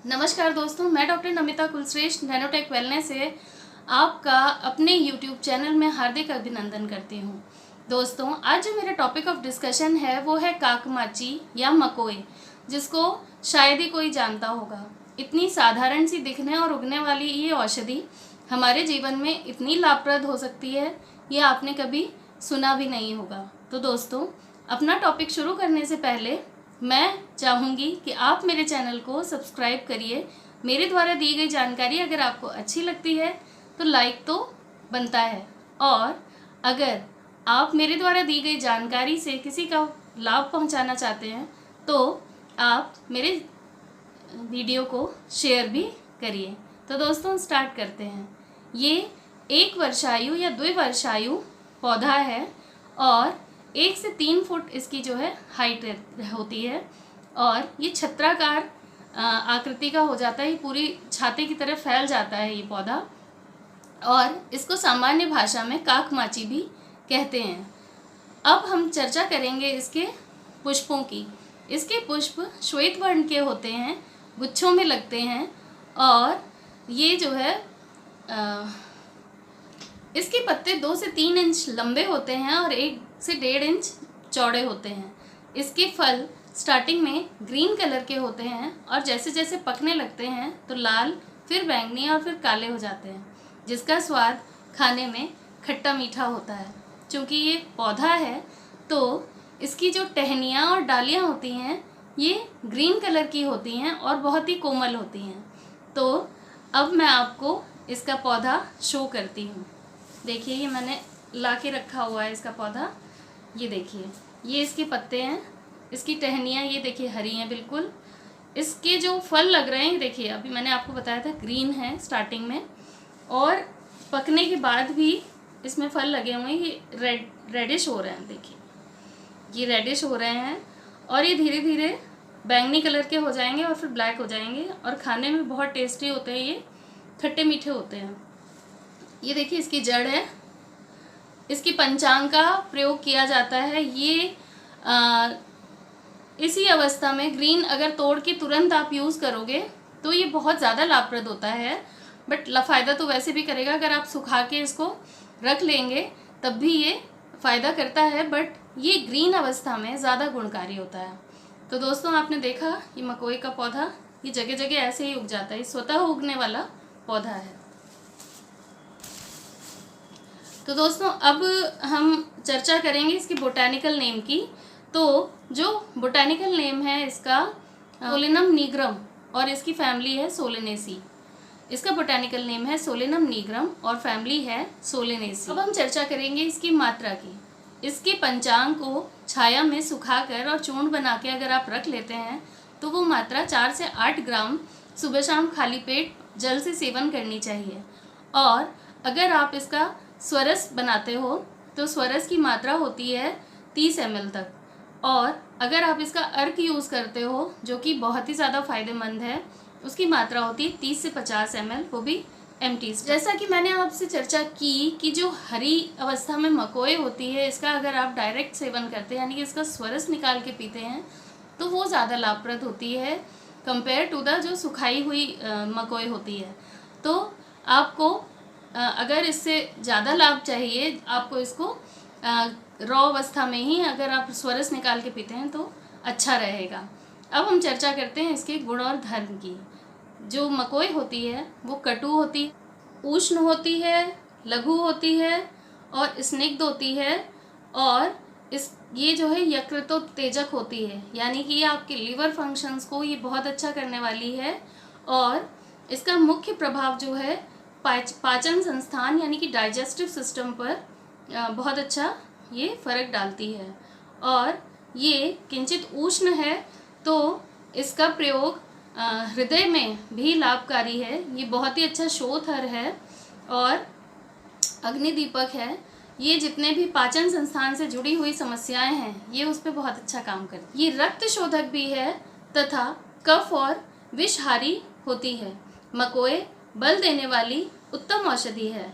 नमस्कार दोस्तों, मैं doctor Namita Kulshreshtha nanotech wellness से आपका अपने YouTube चैनल में हार्दिक अभिनंदन करती हूँ। दोस्तों, आज जो मेरा टॉपिक ऑफ डिस्कशन है वो है काकमाची या मकोए, जिसको शायद ही कोई जानता होगा। इतनी साधारण सी दिखने और उगने वाली ये औषधि हमारे जीवन में इतनी लाभप्रद हो सकती है, ये आपने कभी सुना भी नहीं होगा। तो दोस्तों, अपना टॉपिक शुरू करने से पहले मैं चाहूँगी कि आप मेरे चैनल को सब्सक्राइब करिए। मेरे द्वारा दी गई जानकारी अगर आपको अच्छी लगती है तो लाइक तो बनता है, और अगर आप मेरे द्वारा दी गई जानकारी से किसी का लाभ पहुंचाना चाहते हैं तो आप मेरे वीडियो को शेयर भी करिए। तो दोस्तों, स्टार्ट करते हैं। ये 1 वर्षायु या 2 वर्षायु पौधा है और 1 से 3 फुट इसकी जो है हाइट होती है, और ये छत्राकार आकृति का हो जाता है। ये पूरी छाते की तरफ फैल जाता है ये पौधा, और इसको सामान्य भाषा में काकमाची भी कहते हैं। अब हम चर्चा करेंगे इसके पुष्पों की। इसके पुष्प श्वेत वर्ण के होते हैं, गुच्छों में लगते हैं, और ये जो है इसके पत्ते 2 से 3 इंच लंबे होते हैं और 1 से 1.5 इंच चौड़े होते हैं। इसके फल स्टार्टिंग में ग्रीन कलर के होते हैं और जैसे जैसे पकने लगते हैं तो लाल, फिर बैंगनी और फिर काले हो जाते हैं, जिसका स्वाद खाने में खट्टा मीठा होता है। चूँकि ये पौधा है तो इसकी जो टहनियाँ और डालियाँ होती हैं ये ग्रीन कलर की होती हैं और बहुत ही कोमल होती हैं। तो अब मैं आपको इसका पौधा शो करती हूँ। देखिए, ये मैंने ला के रखा हुआ है इसका पौधा। ये देखिए, ये इसके पत्ते हैं, इसकी टहनियाँ ये देखिए हरी हैं बिल्कुल। इसके जो फल लग रहे हैं, देखिए अभी मैंने आपको बताया था ग्रीन है स्टार्टिंग में, और पकने के बाद भी इसमें फल लगे हुए हैं। ये रेडिश हो रहे हैं, देखिए ये रेडिश हो रहे हैं, और ये धीरे धीरे बैंगनी कलर के हो जाएंगे और फिर ब्लैक हो जाएंगे, और खाने में बहुत टेस्टी होते हैं। ये खट्टे मीठे होते हैं। ये देखिए इसकी जड़ है, इसकी पंचांग का प्रयोग किया जाता है। ये इसी अवस्था में ग्रीन अगर तोड़ के तुरंत आप यूज़ करोगे तो ये बहुत ज़्यादा लाभप्रद होता है, बट फ़ायदा तो वैसे भी करेगा। अगर आप सुखा के इसको रख लेंगे तब भी ये फ़ायदा करता है, बट ये ग्रीन अवस्था में ज़्यादा गुणकारी होता है। तो दोस्तों, आपने देखा ये मकोए का पौधा ये जगह जगह ऐसे ही उग जाता है। ये स्वतः उगने वाला पौधा है। तो दोस्तों, अब हम चर्चा करेंगे इसकी बोटैनिकल नेम की। तो जो बोटैनिकल नेम है इसका सोलेनम निग्रम, और इसकी फैमिली है सोलेनेसी। इसका बोटैनिकल नेम है सोलेनम निग्रम और फैमिली है सोलेनेसी। अब हम चर्चा करेंगे इसकी मात्रा की। इसके पंचांग को छाया में सुखाकर और चूर्ण बना के अगर आप रख लेते हैं तो वो मात्रा 4 से 8 ग्राम सुबह शाम खाली पेट जल से सेवन करनी चाहिए। और अगर आप इसका स्वरस बनाते हो तो स्वरस की मात्रा होती है 30 ml तक, और अगर आप इसका अर्क यूज़ करते हो जो कि बहुत ही ज़्यादा फ़ायदेमंद है, उसकी मात्रा होती है 30 से 50 ml, वो भी एम्प्टी। जैसा कि मैंने आपसे चर्चा की कि जो हरी अवस्था में मकोए होती है, इसका अगर आप डायरेक्ट सेवन करते हैं यानी कि इसका स्वरस निकाल के पीते हैं तो वो ज़्यादा लाभप्रद होती है कंपेयर टू द जो सुखाई हुई मकोए होती है। तो आपको अगर इससे ज़्यादा लाभ चाहिए, आपको इसको रॉ अवस्था में ही अगर आप स्वरस निकाल के पीते हैं तो अच्छा रहेगा। अब हम चर्चा करते हैं इसके गुण और धर्म की। जो मकोए होती है वो कटु होती, उष्ण होती है, लघु होती है और स्निग्ध होती है, और ये जो है यकृतोत्तेजक होती है, यानी कि ये आपके लिवर फंक्शंस को ये बहुत अच्छा करने वाली है। और इसका मुख्य प्रभाव जो है पाचन संस्थान यानी कि डाइजेस्टिव सिस्टम पर बहुत अच्छा ये फर्क डालती है। और ये किंचित उष्ण है तो इसका प्रयोग हृदय में भी लाभकारी है। ये बहुत ही अच्छा शोथर है और अग्निदीपक है। ये जितने भी पाचन संस्थान से जुड़ी हुई समस्याएं हैं ये उस पर बहुत अच्छा काम करती है। ये रक्त शोधक भी है तथा कफ और विषहारी होती है। मकोए बल देने वाली उत्तम औषधि है।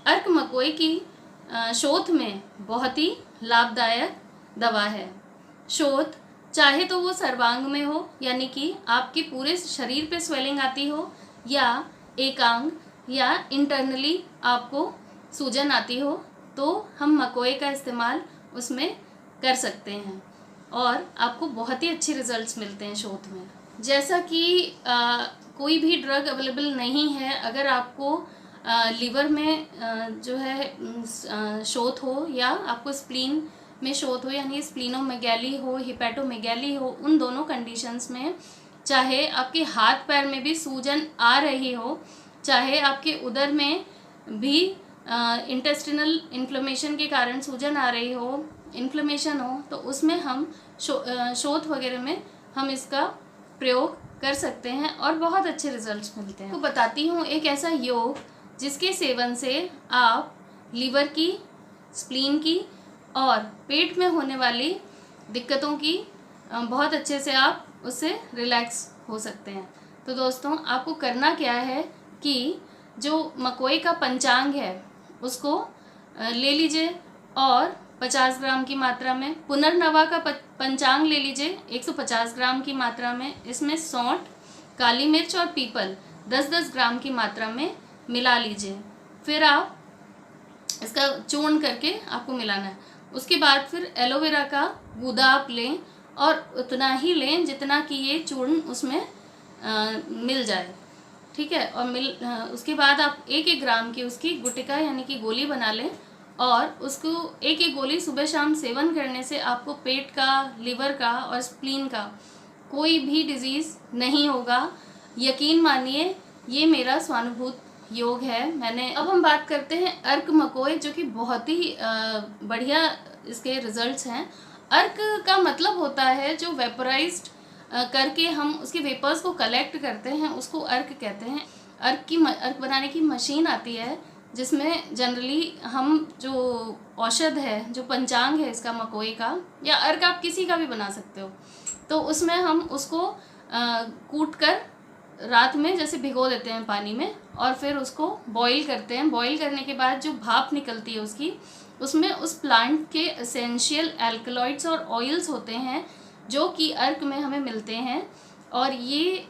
अर्क मकोए की शोथ में बहुत ही लाभदायक दवा है। शोथ चाहे तो वो सर्वांग में हो, यानी कि आपके पूरे शरीर पे स्वेलिंग आती हो, या एकांग या इंटरनली आपको सूजन आती हो, तो हम मकोए का इस्तेमाल उसमें कर सकते हैं और आपको बहुत ही अच्छे रिजल्ट्स मिलते हैं शोथ में। जैसा कि कोई भी ड्रग अवेलेबल नहीं है, अगर आपको लीवर में जो है शोथ हो, या आपको स्प्लीन में शोथ हो, यानी स्प्लीनोमेगैली हो, हिपैटोमेगैली हो, उन दोनों कंडीशंस में, चाहे आपके हाथ पैर में भी सूजन आ रही हो, चाहे आपके उदर में भी इंटेस्टिनल इन्फ्लेमेशन के कारण सूजन आ रही हो, इन्फ्लेमेशन हो, तो उसमें हम शोथ वगैरह में हम इसका प्रयोग कर सकते हैं और बहुत अच्छे रिजल्ट्स मिलते हैं। तो बताती हूँ एक ऐसा योग जिसके सेवन से आप लीवर की, स्प्लीन की और पेट में होने वाली दिक्कतों की बहुत अच्छे से आप उससे रिलैक्स हो सकते हैं। तो दोस्तों, आपको करना क्या है कि जो मकोए का पंचांग है उसको ले लीजिए और 50 ग्राम की मात्रा में, पुनर्नवा का पंचांग ले लीजिए 150 ग्राम की मात्रा में, इसमें सौंठ, काली मिर्च और पीपल 10-10 ग्राम की मात्रा में मिला लीजिए। फिर आप इसका चूर्ण करके आपको मिलाना है। उसके बाद फिर एलोवेरा का गूदा आप लें और उतना ही लें जितना कि ये चूर्ण उसमें मिल जाए, ठीक है। और उसके बाद आप 1-1 ग्राम की उसकी गुटिका यानी कि गोली बना लें और उसको 1-1 गोली सुबह शाम सेवन करने से आपको पेट का, लिवर का और स्प्लीन का कोई भी डिजीज़ नहीं होगा। यकीन मानिए, ये मेरा स्वानुभूत योग है। अब हम बात करते हैं अर्क मकोए, जो कि बहुत ही बढ़िया इसके रिजल्ट्स हैं। अर्क का मतलब होता है जो वेपराइज्ड करके हम उसके वेपर्स को कलेक्ट करते हैं, उसको अर्क कहते हैं। अर्क बनाने की मशीन आती है जिसमें जनरली हम जो औषध है, जो पंचांग है इसका मकोए का, या अर्क आप किसी का भी बना सकते हो, तो उसमें हम उसको कूट कर रात में जैसे भिगो देते हैं पानी में और फिर उसको बॉईल करते हैं। बॉईल करने के बाद जो भाप निकलती है उसकी, उसमें उस प्लांट के एसेंशियल एल्कलॉइड्स और ऑयल्स होते हैं जो कि अर्क में हमें मिलते हैं। और ये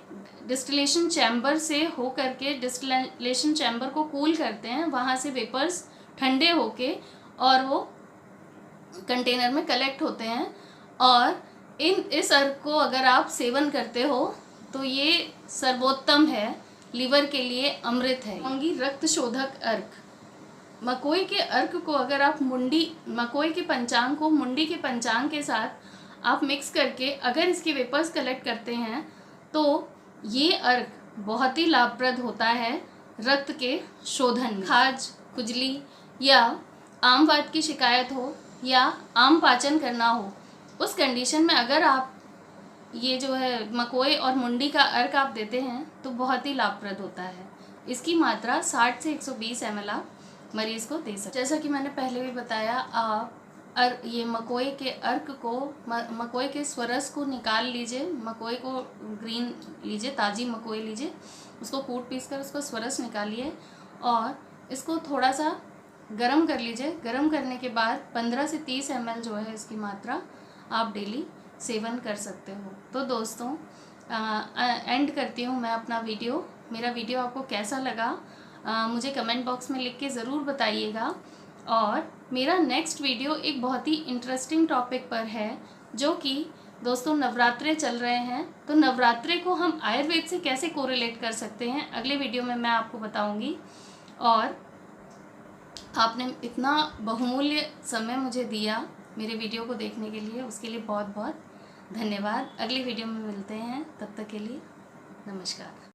डिस्टिलेशन चैम्बर से हो करके डिस्टिलेशन चैम्बर को कूल करते हैं, वहाँ से वेपर्स ठंडे होके और वो कंटेनर में कलेक्ट होते हैं। और इस अर्क को अगर आप सेवन करते हो तो ये सर्वोत्तम है, लीवर के लिए अमृत है। अंगी रक्त शोधक अर्क, मकोए के अर्क को अगर आप मकोए के पंचांग को मुंडी के पंचांग के साथ आप मिक्स करके अगर इसके वेपर्स कलेक्ट करते हैं तो ये अर्क बहुत ही लाभप्रद होता है रक्त के शोधन में। खाज, खुजली या आम वात की शिकायत हो या आम पाचन करना हो, उस कंडीशन में अगर आप ये जो है मकोए और मुंडी का अर्क आप देते हैं तो बहुत ही लाभप्रद होता है। इसकी मात्रा 60 से 120 ml आप मरीज़ को दे सकते हैं। जैसा कि मैंने पहले भी बताया, आप ये मकोए के अर्क को, मकोए के स्वरस को निकाल लीजिए, मकोए को ग्रीन लीजिए, ताज़ी मकोए लीजिए, उसको कूट पीस कर उसका स्वरस निकालिए और इसको थोड़ा सा गरम कर लीजिए। गरम करने के बाद 15 से 30 ml जो है इसकी मात्रा आप डेली सेवन कर सकते हो। तो दोस्तों, एंड करती हूँ मैं अपना वीडियो। मेरा वीडियो आपको कैसा लगा मुझे कमेंट बॉक्स में लिख के ज़रूर बताइएगा। और मेरा नेक्स्ट वीडियो एक बहुत ही इंटरेस्टिंग टॉपिक पर है, जो कि दोस्तों नवरात्रे चल रहे हैं, तो नवरात्रे को हम आयुर्वेद से कैसे कोरिलेट कर सकते हैं अगले वीडियो में मैं आपको बताऊंगी। और आपने इतना बहुमूल्य समय मुझे दिया मेरे वीडियो को देखने के लिए, उसके लिए बहुत बहुत धन्यवाद। अगली वीडियो में मिलते हैं, तब तक के लिए नमस्कार।